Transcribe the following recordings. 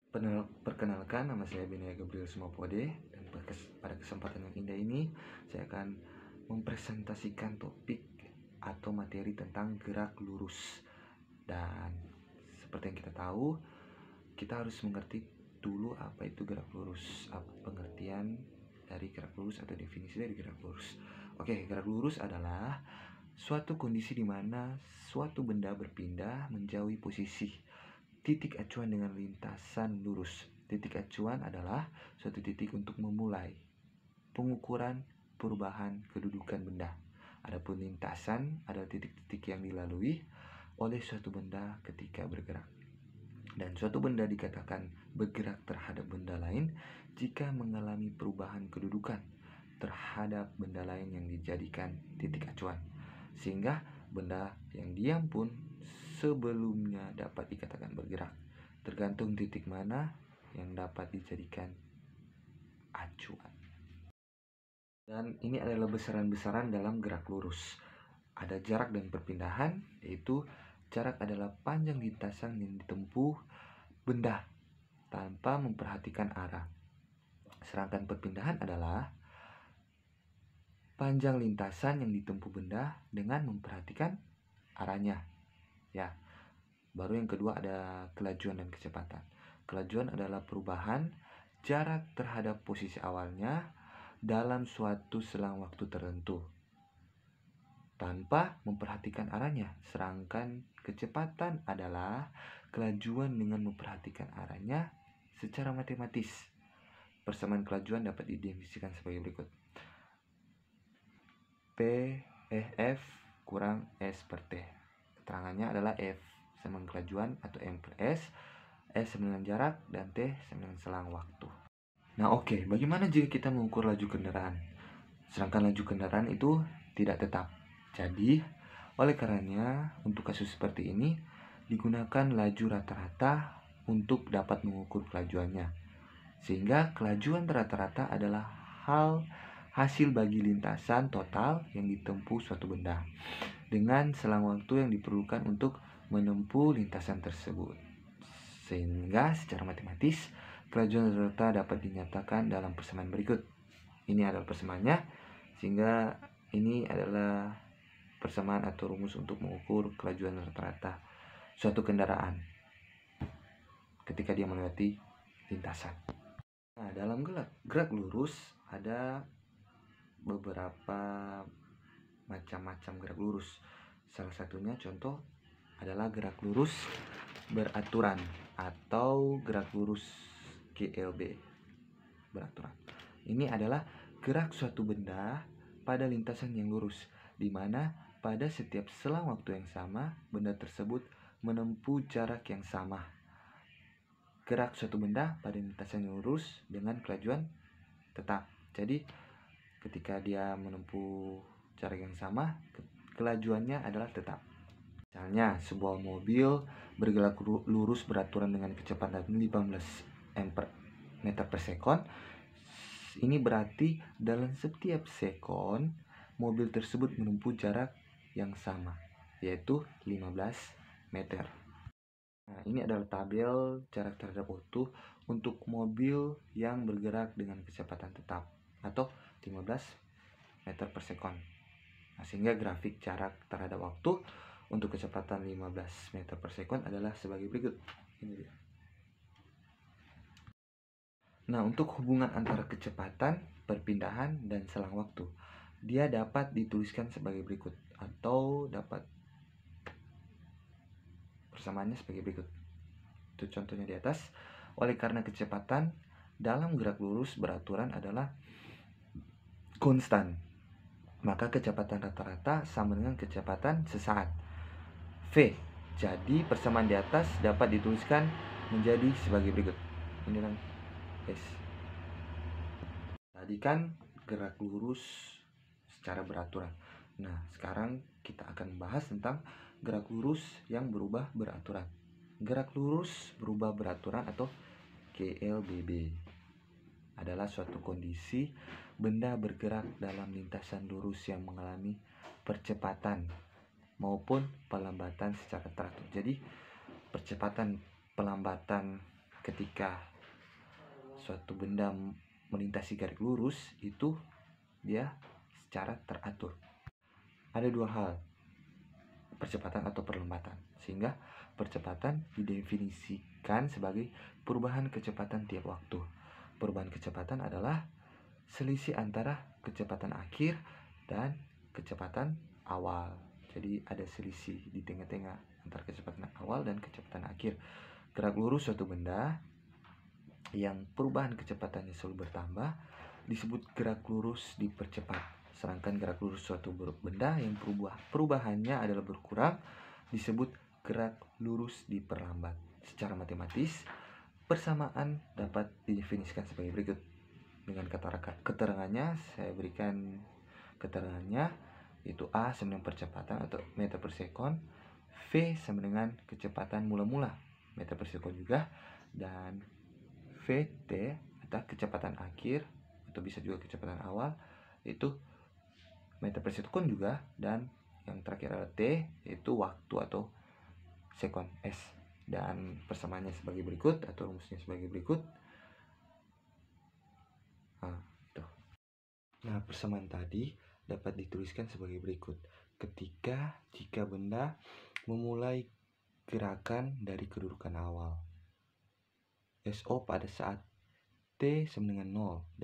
Perkenalkan, nama saya Binaya Gabriel Sumapode, dan pada kesempatan yang indah ini saya akan mempresentasikan topik atau materi tentang gerak lurus. Dan seperti yang kita tahu, kita harus mengerti dulu apa itu gerak lurus, apa pengertian dari gerak lurus atau definisi dari gerak lurus. Oke, gerak lurus adalah suatu kondisi di mana suatu benda berpindah menjauhi posisi titik acuan dengan lintasan lurus. Titik acuan adalah suatu titik untuk memulai pengukuran perubahan kedudukan benda. Adapun lintasan adalah titik-titik yang dilalui oleh suatu benda ketika bergerak. Dan suatu benda dikatakan bergerak terhadap benda lain jika mengalami perubahan kedudukan terhadap benda lain yang dijadikan titik acuan. Sehingga benda yang diam pun sebelumnya dapat dikatakan bergerak, tergantung titik mana yang dapat dijadikan acuan. Dan ini adalah besaran-besaran dalam gerak lurus. Ada jarak dan perpindahan, yaitu jarak adalah panjang lintasan yang ditempuh benda tanpa memperhatikan arah. Sedangkan perpindahan adalah panjang lintasan yang ditempuh benda dengan memperhatikan arahnya. Ya. Baru yang kedua ada kelajuan dan kecepatan. Kelajuan adalah perubahan jarak terhadap posisi awalnya dalam suatu selang waktu tertentu tanpa memperhatikan arahnya. Sedangkan kecepatan adalah kelajuan dengan memperhatikan arahnya secara matematis. Persamaan kelajuan dapat didefinisikan sebagai berikut. F kurang S per T. Keterangannya adalah F sama kelajuan atau M per S sama dengan jarak, dan T sama dengan selang waktu. Nah oke, bagaimana jika kita mengukur laju kendaraan? Sedangkan laju kendaraan itu tidak tetap. Jadi, oleh karenanya, untuk kasus seperti ini, digunakan laju rata-rata untuk dapat mengukur kelajuannya. Sehingga kelajuan rata-rata adalah hasil bagi lintasan total yang ditempuh suatu benda dengan selang waktu yang diperlukan untuk menempuh lintasan tersebut. Sehingga secara matematis kelajuan rata dapat dinyatakan dalam persamaan berikut. Ini adalah persamaannya, sehingga ini adalah persamaan atau rumus untuk mengukur kelajuan rata-rata suatu kendaraan ketika dia melewati lintasan. Nah, dalam gerak lurus ada beberapa macam-macam gerak lurus. Salah satunya contoh adalah gerak lurus beraturan atau gerak lurus GLB beraturan. Ini adalah gerak suatu benda pada lintasan yang lurus, di mana pada setiap selang waktu yang sama benda tersebut menempuh jarak yang sama. Gerak suatu benda pada lintasan yang lurus dengan kelajuan tetap. Jadi ketika dia menempuh jarak yang sama, kelajuannya adalah tetap. Misalnya, sebuah mobil bergerak lurus beraturan dengan kecepatan 15 meter per sekon. Ini berarti dalam setiap sekon, mobil tersebut menempuh jarak yang sama, yaitu 15 meter. Nah, ini adalah tabel jarak terhadap waktu untuk mobil yang bergerak dengan kecepatan tetap atau 15 meter per sekon. Nah, sehingga grafik jarak terhadap waktu untuk kecepatan 15 meter per sekon adalah sebagai berikut. Ini dia. Nah, untuk hubungan antara kecepatan, perpindahan, dan selang waktu, dia dapat dituliskan sebagai berikut atau dapat persamaannya sebagai berikut. Itu contohnya di atas. Oleh karena kecepatan dalam gerak lurus beraturan adalah konstan, maka kecepatan rata-rata sama dengan kecepatan sesaat V. Jadi persamaan di atas dapat dituliskan menjadi sebagai berikut. Ini kan guys. Tadi kan gerak lurus secara beraturan. Nah, sekarang kita akan bahas tentang gerak lurus yang berubah beraturan. Gerak lurus berubah beraturan atau GLBB adalah suatu kondisi benda bergerak dalam lintasan lurus yang mengalami percepatan maupun pelambatan secara teratur. Jadi percepatan pelambatan ketika suatu benda melintasi garis lurus itu dia secara teratur. Ada dua hal, percepatan atau perlambatan, sehingga percepatan didefinisikan sebagai perubahan kecepatan tiap waktu. Perubahan kecepatan adalah selisih antara kecepatan akhir dan kecepatan awal. Jadi ada selisih di tengah-tengah antara kecepatan awal dan kecepatan akhir. Gerak lurus suatu benda yang perubahan kecepatannya selalu bertambah disebut gerak lurus dipercepat. Sedangkan gerak lurus suatu benda yang perubahannya adalah berkurang disebut gerak lurus diperlambat. Secara matematis, persamaan dapat didefinisikan sebagai berikut. Dengan keterangannya, saya berikan keterangannya, yaitu A sama dengan percepatan atau meter per sekon, V sama dengan kecepatan mula-mula meter per sekon juga, dan VT atau kecepatan akhir atau bisa juga kecepatan awal itu meter per sekon juga, dan yang terakhir adalah T, yaitu waktu atau sekon S. Dan persamaannya sebagai berikut atau rumusnya sebagai berikut. Nah, persamaan tadi dapat dituliskan sebagai berikut. Jika benda memulai gerakan dari kedudukan awal, SO pada saat T sama dengan 0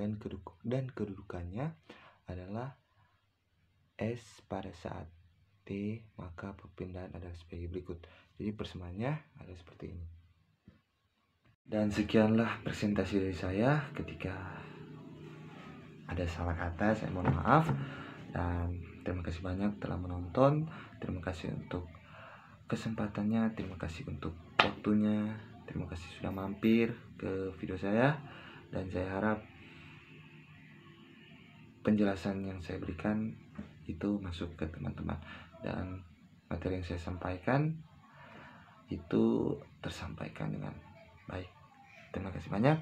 dan kedudukannya adalah S pada saat T, maka perpindahan adalah sebagai berikut. Jadi persamaannya adalah seperti ini. Dan sekianlah presentasi dari saya. Ketika ada salah kata, saya mohon maaf. Dan terima kasih banyak telah menonton. Terima kasih untuk kesempatannya. Terima kasih untuk waktunya. Terima kasih sudah mampir ke video saya. Dan saya harap penjelasan yang saya berikan itu masuk ke teman-teman. Dan materi yang saya sampaikan itu tersampaikan dengan baik. Terima kasih banyak.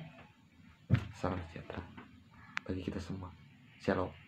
Salam sejahtera bagi kita semua. Shalom.